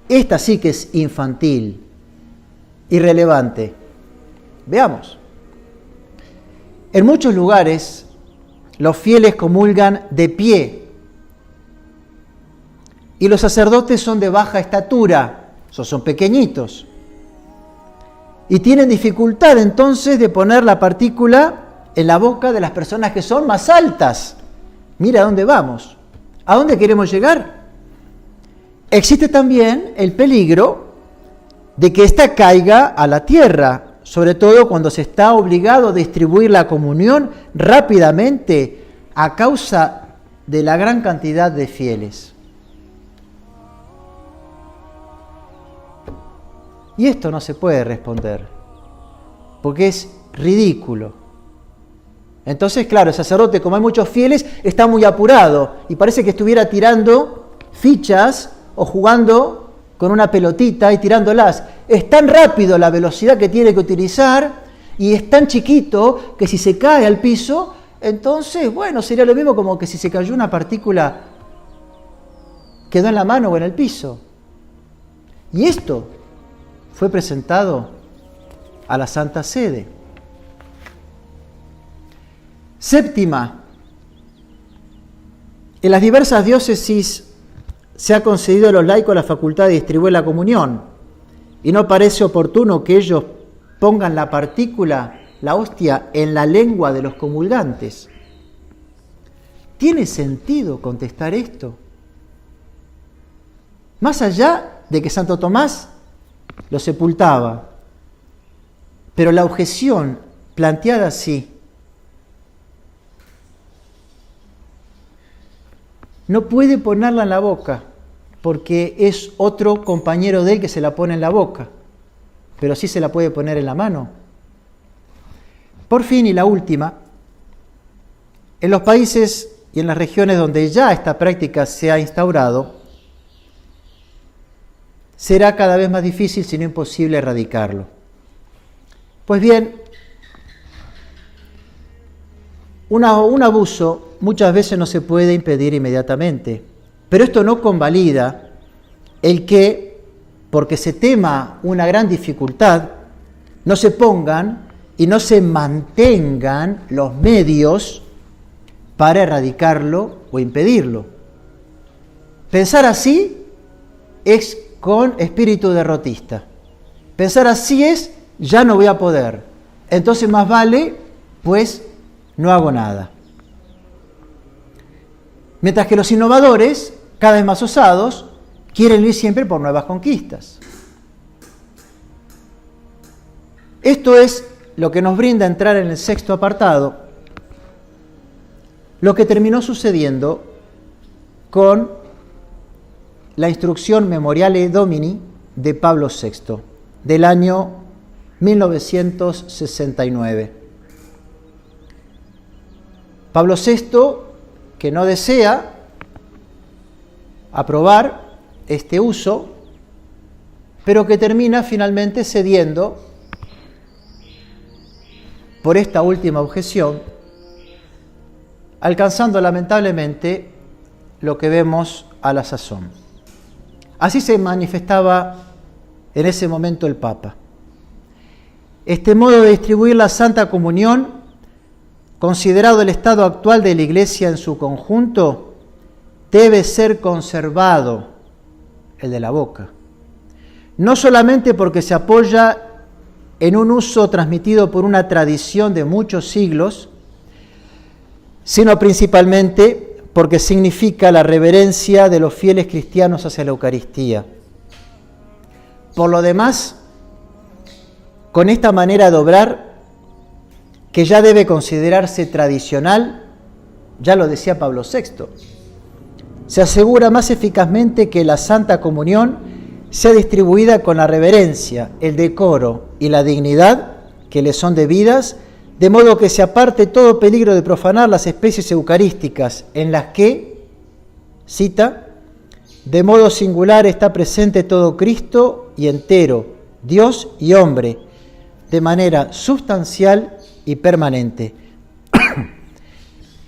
Esta sí que es infantil, irrelevante. Veamos. En muchos lugares, los fieles comulgan de pie y los sacerdotes son de baja estatura, son pequeñitos, y tienen dificultad entonces de poner la partícula en la boca de las personas que son más altas. Mira a dónde vamos, a dónde queremos llegar. Existe también el peligro de que ésta caiga a la tierra, sobre todo cuando se está obligado a distribuir la comunión rápidamente a causa de la gran cantidad de fieles. Y esto no se puede responder, porque es ridículo. Entonces, claro, el sacerdote, como hay muchos fieles, está muy apurado y parece que estuviera tirando fichas o jugando con una pelotita y tirándolas. Es tan rápido la velocidad que tiene que utilizar y es tan chiquito que si se cae al piso, entonces, bueno, sería lo mismo como que si se cayó una partícula, quedó en la mano o en el piso. Y esto fue presentado a la Santa Sede. Séptima, en las diversas diócesis se ha concedido a los laicos la facultad de distribuir la comunión y no parece oportuno que ellos pongan la partícula, la hostia, en la lengua de los comulgantes. ¿Tiene sentido contestar esto? Más allá de que Santo Tomás lo sepultaba, pero la objeción planteada así no puede ponerla en la boca porque es otro compañero de él que se la pone en la boca, pero sí se la puede poner en la mano. Por fin, y la última, en los países y en las regiones donde ya esta práctica se ha instaurado, será cada vez más difícil, si no imposible, erradicarlo. Pues bien, un abuso muchas veces no se puede impedir inmediatamente, pero esto no convalida el que, porque se tema una gran dificultad, no se pongan y no se mantengan los medios para erradicarlo o impedirlo. Pensar así es con espíritu derrotista. Pensar así es, ya no voy a poder. Entonces más vale, pues, no hago nada. Mientras que los innovadores, cada vez más osados, quieren ir siempre por nuevas conquistas. Esto es lo que nos brinda entrar en el sexto apartado, lo que terminó sucediendo con la instrucción Memoriale Domini de Pablo VI, del año 1969. Pablo VI, que no desea aprobar este uso, pero que termina finalmente cediendo por esta última objeción, alcanzando lamentablemente lo que vemos a la sazón. Así se manifestaba en ese momento el Papa. Este modo de distribuir la Santa Comunión considerado el estado actual de la Iglesia en su conjunto, debe ser conservado, el de la boca. No solamente porque se apoya en un uso transmitido por una tradición de muchos siglos, sino principalmente porque significa la reverencia de los fieles cristianos hacia la Eucaristía. Por lo demás, con esta manera de obrar, que ya debe considerarse tradicional, ya lo decía Pablo VI, se asegura más eficazmente que la Santa Comunión sea distribuida con la reverencia, el decoro y la dignidad que le son debidas, de modo que se aparte todo peligro de profanar las especies eucarísticas en las que, cita, de modo singular está presente todo Cristo y entero, Dios y hombre, de manera sustancial y permanente.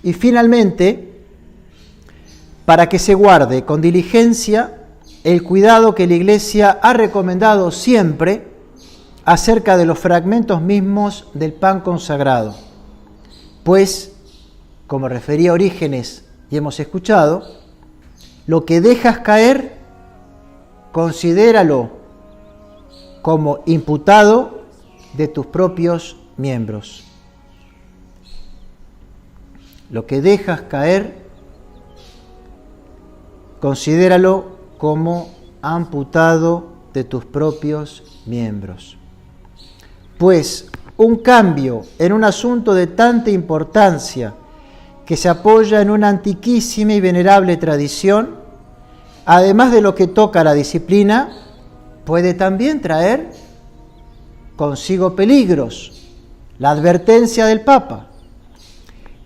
Y finalmente, para que se guarde con diligencia el cuidado que la Iglesia ha recomendado siempre acerca de los fragmentos mismos del pan consagrado. Pues, como refería Orígenes y hemos escuchado, lo que dejas caer, considéralo como imputado de tus propios miembros. Lo que dejas caer, considéralo como amputado de tus propios miembros. Pues un cambio en un asunto de tanta importancia que se apoya en una antiquísima y venerable tradición, además de lo que toca a la disciplina, puede también traer consigo peligros. La advertencia del Papa,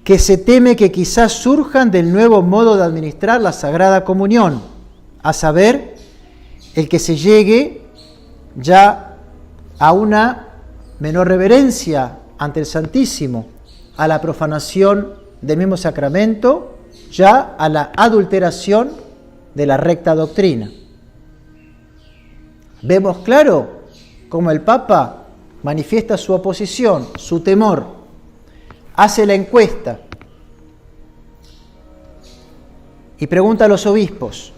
que se teme que quizás surjan del nuevo modo de administrar la Sagrada Comunión, a saber, el que se llegue ya a una menor reverencia ante el Santísimo, a la profanación del mismo sacramento, ya a la adulteración de la recta doctrina. Vemos claro cómo el Papa manifiesta su oposición, su temor, hace la encuesta y pregunta a los obispos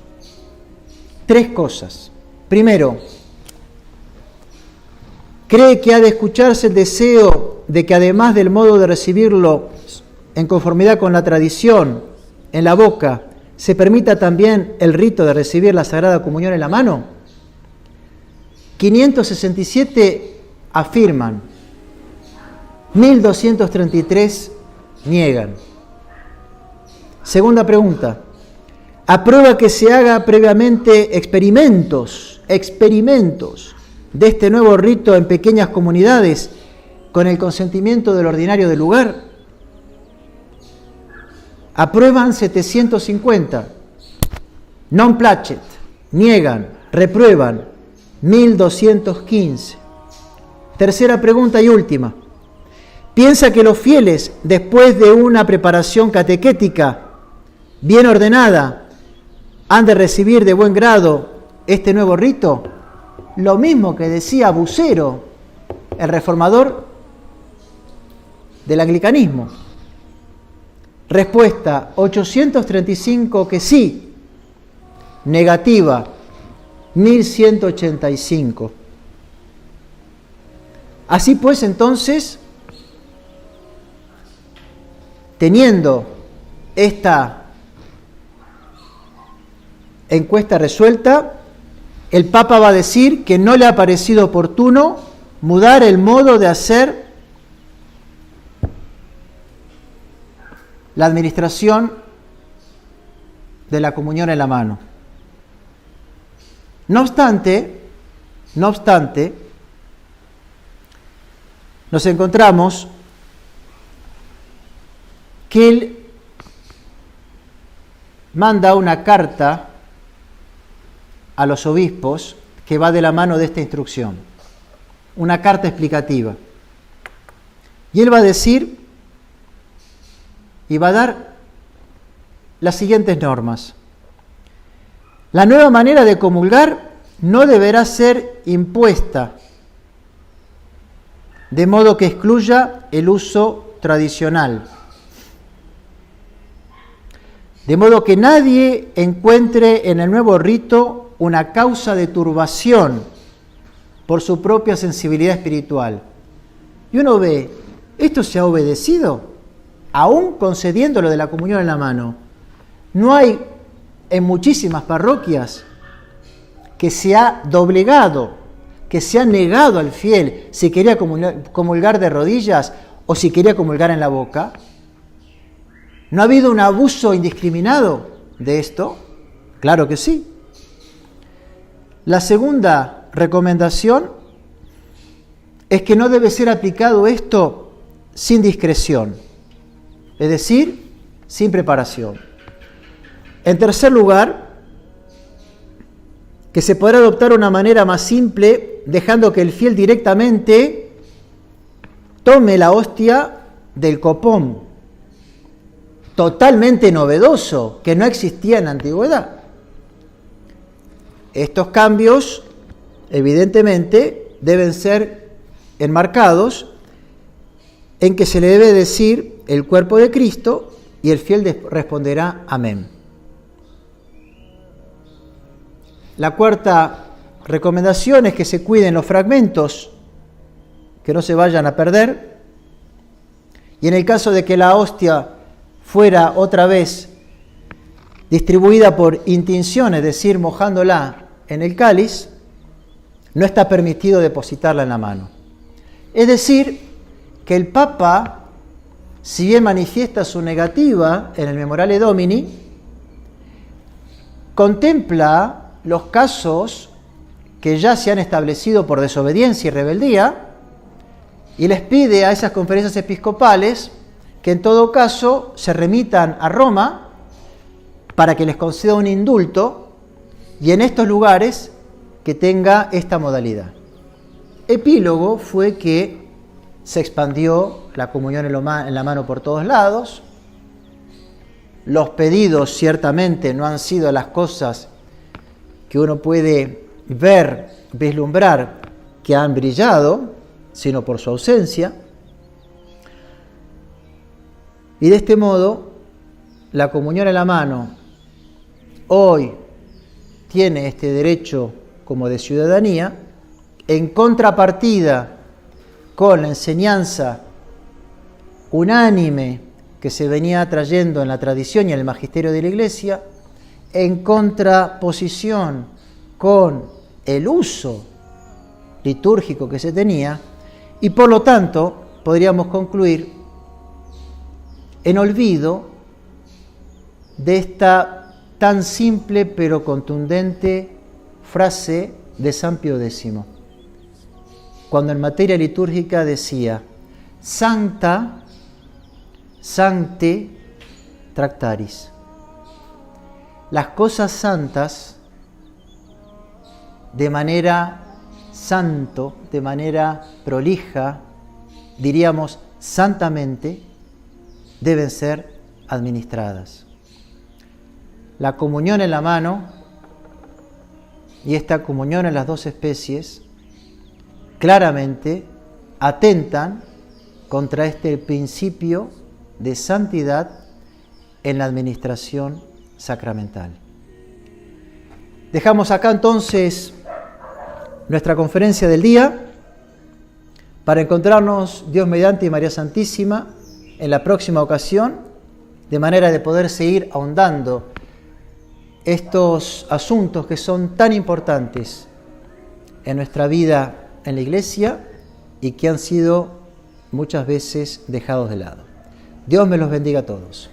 3 cosas. Primero, ¿cree que ha de escucharse el deseo de que además del modo de recibirlo en conformidad con la tradición, en la boca, se permita también el rito de recibir la Sagrada Comunión en la mano? 567 afirman, 1233 niegan. Segunda pregunta, ¿aprueba que se haga previamente experimentos de este nuevo rito en pequeñas comunidades con el consentimiento del ordinario del lugar? Aprueban 750, non placet, niegan, reprueban 1215. Tercera pregunta y última. ¿Piensa que los fieles, después de una preparación catequética bien ordenada, han de recibir de buen grado este nuevo rito? Lo mismo que decía Bucero, el reformador del anglicanismo. Respuesta, 835 que sí. Negativa, 1185. Así pues, entonces, teniendo esta encuesta resuelta, el Papa va a decir que no le ha parecido oportuno mudar el modo de hacer la administración de la comunión en la mano. No obstante, nos encontramos que él manda una carta a los obispos que va de la mano de esta instrucción, una carta explicativa. Y él va a decir y va a dar las siguientes normas. La nueva manera de comulgar no deberá ser impuesta, de modo que excluya el uso tradicional. De modo que nadie encuentre en el nuevo rito una causa de turbación por su propia sensibilidad espiritual. Y uno ve, esto se ha obedecido, aún concediendo lo de la comunión en la mano. No hay en muchísimas parroquias que se ha doblegado, que se ha negado al fiel si quería comulgar de rodillas o si quería comulgar en la boca. ¿No ha habido un abuso indiscriminado de esto? Claro que sí. La segunda recomendación es que no debe ser aplicado esto sin discreción, es decir, sin preparación. En tercer lugar, que se podrá adoptar una manera más simple, dejando que el fiel directamente tome la hostia del copón, totalmente novedoso, que no existía en la antigüedad. Estos cambios, evidentemente, deben ser enmarcados en que se le debe decir el cuerpo de Cristo y el fiel responderá amén. La cuarta recomendación es que se cuiden los fragmentos, que no se vayan a perder, y en el caso de que la hostia fuera otra vez distribuida por intinción, es decir, mojándola en el cáliz, no está permitido depositarla en la mano. Es decir, que el Papa, si bien manifiesta su negativa en el Memorale Domini, contempla los casos que ya se han establecido por desobediencia y rebeldía y les pide a esas conferencias episcopales que en todo caso se remitan a Roma para que les conceda un indulto y en estos lugares que tenga esta modalidad. Epílogo fue que se expandió la comunión en la mano por todos lados. Los pedidos ciertamente no han sido las cosas que uno puede ver, vislumbrar, que han brillado, sino por su ausencia. Y de este modo, la comunión en la mano hoy tiene este derecho como de ciudadanía, en contrapartida con la enseñanza unánime que se venía trayendo en la tradición y en el magisterio de la Iglesia, en contraposición con el uso litúrgico que se tenía, y por lo tanto podríamos concluir en olvido de esta tan simple pero contundente frase de San Pío X, cuando en materia litúrgica decía: Sancta, sancte tractaris. Las cosas santas, de manera santo, de manera prolija, diríamos santamente, deben ser administradas. La comunión en la mano y esta comunión en las dos especies claramente atentan contra este principio de santidad en la administración sacramental. Dejamos acá entonces nuestra conferencia del día para encontrarnos, Dios mediante y María Santísima, en la próxima ocasión, de manera de poder seguir ahondando estos asuntos que son tan importantes en nuestra vida en la Iglesia y que han sido muchas veces dejados de lado. Dios me los bendiga a todos.